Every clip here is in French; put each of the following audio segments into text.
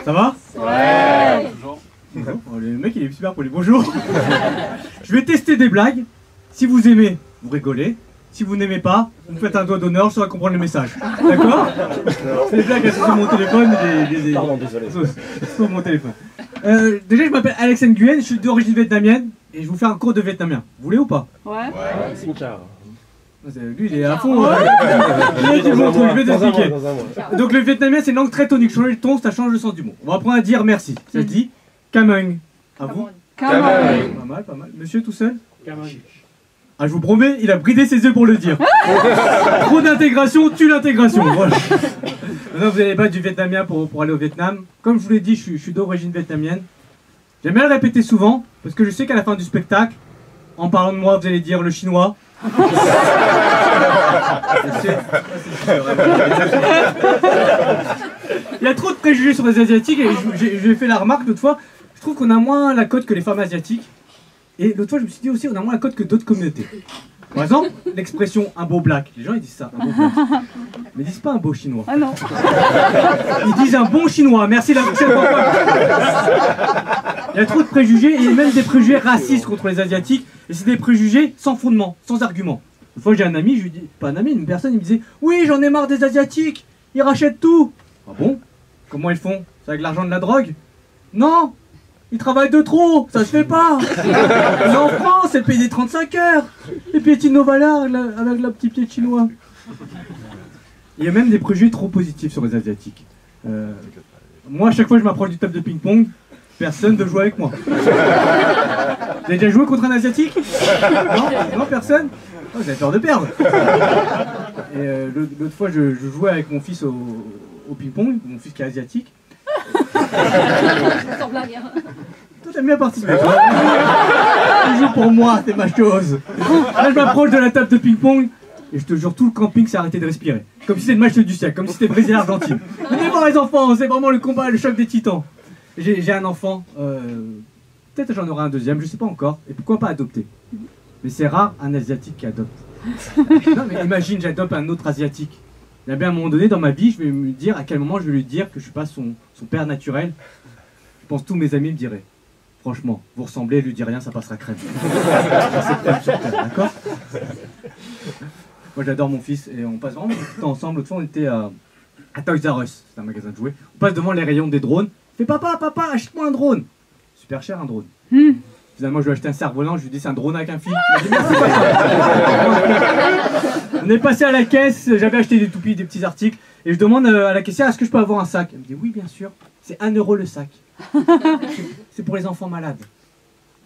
Ça va? Ouais. Oh, le mec il est super poli. Bonjour. Je vais tester des blagues. Si vous aimez, vous rigolez. Si vous n'aimez pas, vous me faites un doigt d'honneur, je saurai comprendre le message. D'accord? C'est des blagues sur mon téléphone. Pardon, désolé. Sur mon téléphone. Déjà, je m'appelle Alex Nguyen, je suis d'origine vietnamienne et je vous fais un cours de vietnamien. Vous voulez ou pas? Ouais. C'est car. Lui, il est à fond. Je vais t'expliquer. Donc, le vietnamien, c'est une langue très tonique. Changer le ton, ça change le sens du mot. On va apprendre à dire merci. Ça se dit Kameng. À vous? Kameng. Pas mal, pas mal. Monsieur tout seul? Kameng. Ah, je vous promets, il a bridé ses yeux pour le dire. Trop d'intégration tue l'intégration. Voilà. Maintenant, vous allez battre du vietnamien pour aller au Vietnam. Comme je vous l'ai dit, je suis d'origine vietnamienne. J'aime bien le répéter souvent, parce que je sais qu'à la fin du spectacle, en parlant de moi, vous allez dire le chinois. Il y a trop de préjugés sur les Asiatiques, et j'ai fait la remarque l'autre fois, je trouve qu'on a moins la cote que les femmes asiatiques. Et l'autre fois, je me suis dit aussi, on a moins la cote que d'autres communautés. Par exemple, l'expression un beau black. Les gens, ils disent ça, un beau black. Mais ils disent pas un beau chinois. Ah non. Ils disent un bon chinois. Merci la prochaine fois. Il y a trop de préjugés, et même des préjugés racistes contre les Asiatiques. Et c'est des préjugés sans fondement, sans argument. Une fois, j'ai un ami, je lui dis, pas un ami, une personne, il me disait, oui, j'en ai marre des Asiatiques. Ils rachètent tout. Ah bon? Comment ils font? C'est avec l'argent de la drogue? Non. Ils travaillent de trop, ça se fait pas. Mais en France, c'est le pays des 35 heures. Et piétinent nos valeurs avec la petite pied de chinois. Il y a même des préjugés trop positifs sur les Asiatiques. Moi, à chaque fois que je m'approche du table de ping-pong, personne ne veut jouer avec moi. Vous avez déjà joué contre un Asiatique? Non, personne? Oh, vous avez peur de perdre. Et l'autre fois, je jouais avec mon fils au ping-pong, mon fils qui est asiatique. Sans blague. Toi t'aimes bien participer. Tu joues pour moi, c'est ma chose. Là je m'approche de la table de ping-pong et je te jure tout le camping s'est arrêté de respirer. Comme si c'était le match du siècle, comme si c'était Brésil-Argentine. Venez voir les enfants, c'est vraiment le combat, le choc des titans. J'ai un enfant, peut-être j'en aurai un deuxième, je sais pas encore. Et pourquoi pas adopter? Mais c'est rare un asiatique qui adopte. Non mais imagine j'adopte un autre asiatique. Il y a bien un moment donné dans ma vie, je vais me dire à quel moment je vais lui dire que je suis pas son père naturel. Je pense que tous mes amis me diraient, franchement, vous ressemblez, lui dis rien, ça passera crème. D'accord? Moi j'adore mon fils et on passe vraiment beaucoup de temps ensemble. L'autre fois on était à Toys R Us, c'est un magasin de jouets. On passe devant les rayons des drones. Il fait papa, achète-moi un drone. Super cher un drone. Finalement, je lui ai acheté un cerf-volant, je lui ai dit c'est un drone avec un fil. Il dit, merci, on est passé à la caisse, j'avais acheté des toupies, des petits articles, et je demande à la caissière est-ce que je peux avoir un sac? Elle me dit oui, bien sûr, c'est 1 € le sac. C'est pour les enfants malades.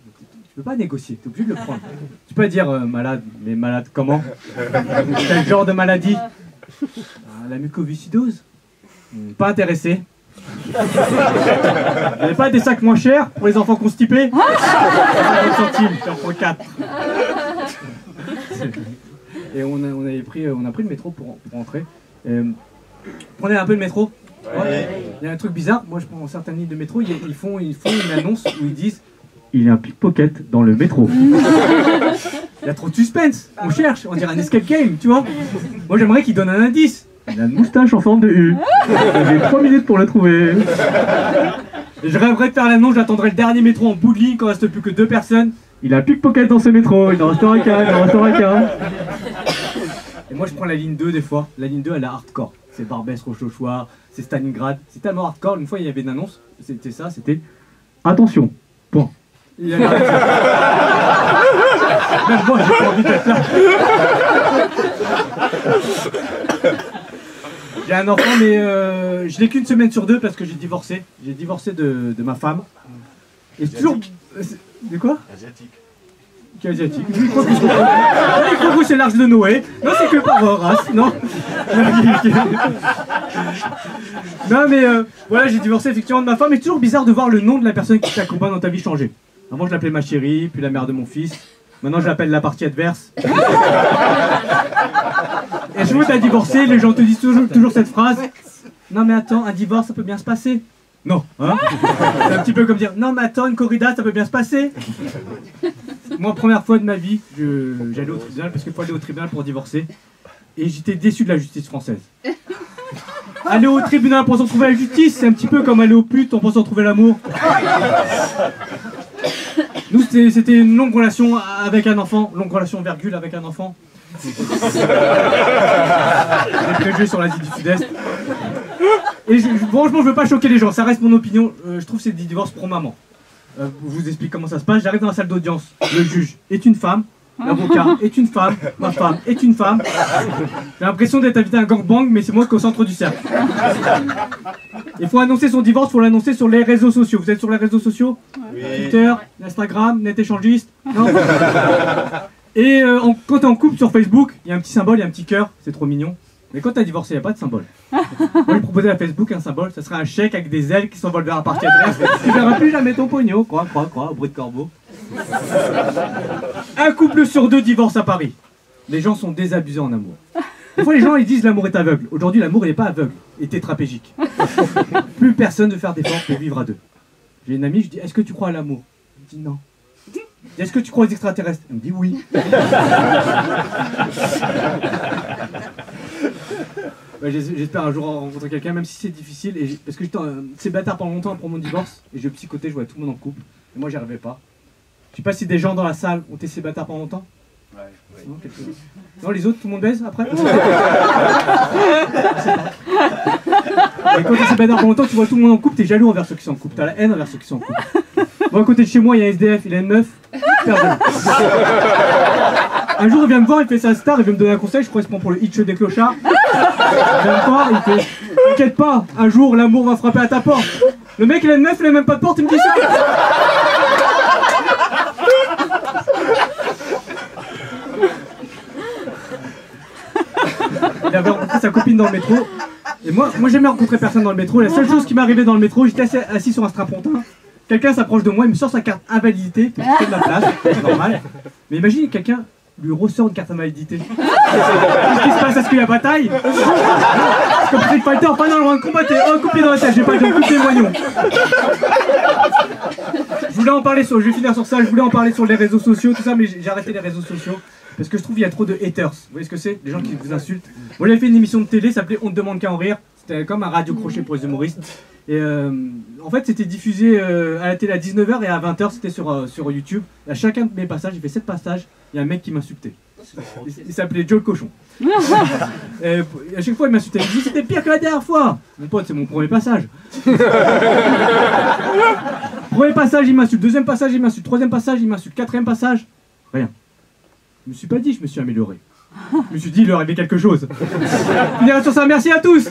Tu peux pas négocier, tu es obligé de le prendre. Tu peux pas dire malade, mais malade comment? Quel genre de maladie? La mucoviscidose? Pas intéressé. Il n'y avait pas des sacs moins chers pour les enfants constipés? 50 centimes, j'en prends 4. Et on a pris le métro pour rentrer. Prenez un peu le métro. Ouais. Il y a un truc bizarre, moi je prends certaines lignes de métro, ils font une annonce où ils disent il y a un pickpocket dans le métro. Il y a trop de suspense, on cherche, on dirait un escape game, tu vois. Moi j'aimerais qu'ils donnent un indice. Il a une moustache en forme de U. J'ai 3 minutes pour le trouver. Et je rêverais de faire l'annonce, j'attendrai le dernier métro en bout de ligne quand il ne reste plus que 2 personnes. Il a un pickpocket dans ce métro, il n'en restera qu'un, Et moi je prends la ligne 2 des fois. La ligne 2 elle est hardcore. C'est Barbès, Rochechouart, c'est Stalingrad. C'est tellement hardcore. Une fois il y avait une annonce, c'était attention, point. Il avait arrêté. Même moi j'ai pas envie d'être là. J'ai un enfant mais je l'ai qu'une semaine sur 2 parce que j'ai divorcé. J'ai divorcé de ma femme. Et c'est toujours... De quoi? Asiatique. Qui est asiatique. Il croit que c'est l'Arche de Noé. Non, c'est que par race, non. Non mais voilà, j'ai divorcé effectivement de ma femme. Mais c'est toujours bizarre de voir le nom de la personne qui t'accompagne dans ta vie changer. Avant je l'appelais ma chérie, puis la mère de mon fils. Maintenant je l'appelle la partie adverse. Et je veux t'as divorcé, les gens te disent toujours cette phrase. Non mais attends, un divorce ça peut bien se passer. Non, hein? C'est un petit peu comme dire non mais attends, une corrida ça peut bien se passer. Moi première fois de ma vie, j'allais au tribunal parce qu'il faut aller au tribunal pour divorcer. Et j'étais déçu de la justice française. Aller au tribunal en pensant trouver la justice, c'est un petit peu comme aller aux putes en pensant trouver l'amour. Nous, c'était une longue relation avec un enfant, longue relation virgule avec un enfant. Des préjugés sur l'Asie du Sud-Est. Et franchement, je veux pas choquer les gens, ça reste mon opinion. Je trouve que c'est des divorces pro maman. Je vous explique comment ça se passe. J'arrive dans la salle d'audience, le juge est une femme, l'avocat est une femme, ma femme est une femme. J'ai l'impression d'être invité à un gangbang, mais c'est moi qui est au centre du cercle. Il faut annoncer son divorce, il faut l'annoncer sur les réseaux sociaux. Vous êtes sur les réseaux sociaux? Oui. Twitter, Instagram, net échangiste? Non. Et quand t'es en couple sur Facebook, il y a un petit symbole, il y a un petit cœur, c'est trop mignon. Mais quand t'as divorcé, il n'y a pas de symbole. Moi, je proposais à Facebook un symbole, ça serait un chèque avec des ailes qui s'envolent vers un parti adresse. Tu verras plus jamais ton pognon, quoi, au bruit de corbeau. Un couple sur 2 divorce à Paris. Les gens sont désabusés en amour. Des fois, les gens ils disent l'amour est aveugle. Aujourd'hui, l'amour il n'est pas aveugle, il est tétraplégique. Plus personne ne veut faire d'efforts pour vivre à 2. J'ai une amie, je dis est-ce que tu crois à l'amour? Elle me dit non. Je dis, est-ce que tu crois aux extraterrestres? Elle me dit oui. Ouais, j'espère un jour rencontrer quelqu'un, même si c'est difficile. Parce que j'étais célibataire pendant longtemps pour mon divorce, et je psychotais, je voyais tout le monde en couple. Et moi, j'y arrivais pas. Je sais pas si des gens dans la salle ont été célibataires pendant longtemps. Ouais. Non, non, les autres, tout le monde baise après. Et quand t'es célibataire pendant longtemps, tu vois tout le monde en couple, t'es jaloux envers ceux qui sont en couple, t'as la haine envers ceux qui sont en couple. Moi, à côté de chez moi, il y a un SDF, il a une meuf. Un jour, il vient me voir, il fait sa star, il veut me donner un conseil, je crois qu'il se prend pour le hitch des clochards. Il vient me voir, il fait t'inquiète pas, un jour l'amour va frapper à ta porte. Le mec, il a une meuf, il a même pas de porte, il me dit ça. Il avait rencontré sa copine dans le métro. Et moi j'ai jamais rencontré personne dans le métro. La seule chose qui m'est arrivée dans le métro, j'étais assis sur un strapontin. Quelqu'un s'approche de moi, il me sort sa carte invalidité pour quitter de ma place, c'est normal. Mais imagine quelqu'un lui ressort une carte invalidité. Qu'est-ce qui se passe? Est-ce qu'il y a bataille? C'est comme Street Fighter, Final Round Combat, t'es un coupé dans la tête, j'ai pas de couper moignon. Je voulais en parler je vais finir sur ça, je voulais en parler sur les réseaux sociaux, tout ça, mais j'ai arrêté les réseaux sociaux. Parce que je trouve qu'il y a trop de haters. Vous voyez ce que c'est? Les gens qui vous insultent. Moi j'avais fait une émission de télé, ça s'appelait On ne demande qu'à en rire. C'était comme un radio crochet pour les humoristes. Et en fait c'était diffusé à la télé à 19h et à 20h c'était sur YouTube. Et à chacun de mes passages, j'ai fait 7 passages, il y a un mec qui m'insultait. Il s'appelait Joe le cochon. Et à chaque fois il m'insultait, il me dit c'était pire que la dernière fois. Mon pote, c'est mon premier passage. Premier passage il m'insulte, deuxième passage il m'insulte, troisième passage il m'insulte, quatrième passage, rien. Je me suis pas dit je me suis amélioré. Je me suis dit il leur arrivait quelque chose. On finirait sur ça, merci à tous.